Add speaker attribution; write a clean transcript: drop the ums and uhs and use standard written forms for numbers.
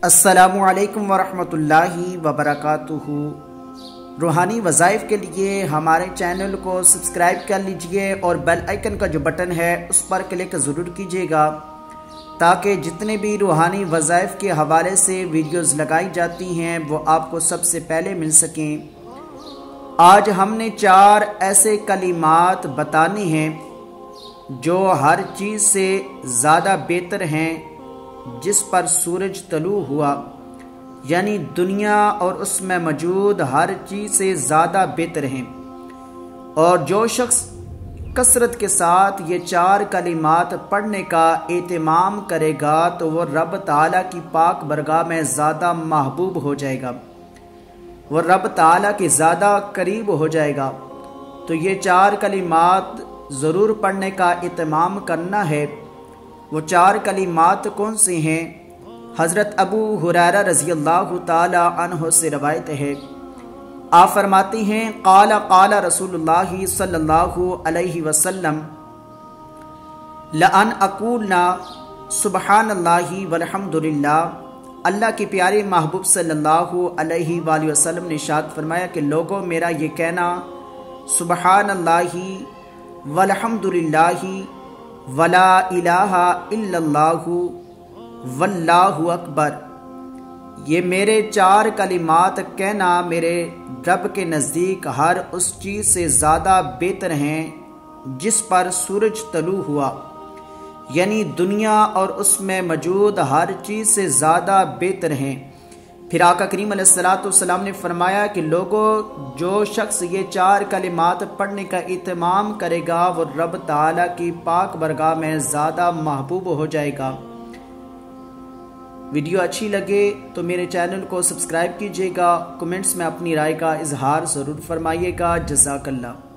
Speaker 1: अस्सलामुअलैकुम वरहमतुल्लाहि वबरकातुहू। रूहानी वज़ाइफ के लिए हमारे चैनल को सब्सक्राइब कर लीजिए और बेल आइकन का जो बटन है उस पर क्लिक ज़रूर कीजिएगा ताकि जितने भी रूहानी वज़ाइफ के हवाले से वीडियोज़ लगाई जाती हैं वो आपको सबसे पहले मिल सकें। आज हमने 4 ऐसे कलिमात बताने हैं जो हर चीज़ से ज़्यादा बेहतर हैं जिस पर सूरज तलू हुआ, यानी दुनिया और उसमें मौजूद हर चीज़ से ज़्यादा बेहतर हैं। और जो शख्स कसरत के साथ ये 4 कलिमात पढ़ने का एहतमाम करेगा तो वो रब ताला की पाक बरगाह में ज़्यादा महबूब हो जाएगा, वो रब ताला के ज़्यादा करीब हो जाएगा। तो ये 4 कलिमात ज़रूर पढ़ने का एहतमाम करना है। वो 4 कलिमात कौन से हैं? हज़रत अबू हुरैरा रज़ियल्लाहु ताला अन्हु से रवायत है, आप फरमाते हैं क़ाला क़ाला रसूलुल्लाहि सल्लल्लाहु अलैहि वसल्लम लअन अक़ूलना सुबहानल्लाहि वल्हम्दुलिल्लाह। अल्लाह के प्यारे महबूब सल्लल्लाहु अलैहि वसल्लम ने इरशाद फरमाया कि लोगों, मेरा ये कहना सुबहानल्लाहि वल्हम्दुलिल्लाहि वला इलाहा इल्लल्लाहु वल्लाहु अकबर, ये मेरे 4 कलिमात कहना मेरे रब के नज़दीक हर उस चीज़ से ज़्यादा बेहतर हैं जिस पर सूरज तलू हुआ, यानी दुनिया और उसमें मौजूद हर चीज़ से ज़्यादा बेहतर हैं। फिर आका करीम अलैहिस्सलाम ने फरमाया कि लोगों, जो शख्स ये 4 कलिमात पढ़ने का एहतमाम करेगा वो रब ताला की पाक बरगाह में ज़्यादा महबूब हो जाएगा। वीडियो अच्छी लगे तो मेरे चैनल को सब्सक्राइब कीजिएगा, कमेंट्स में अपनी राय का इजहार ज़रूर फरमाइएगा। जज़ाकल्लाह।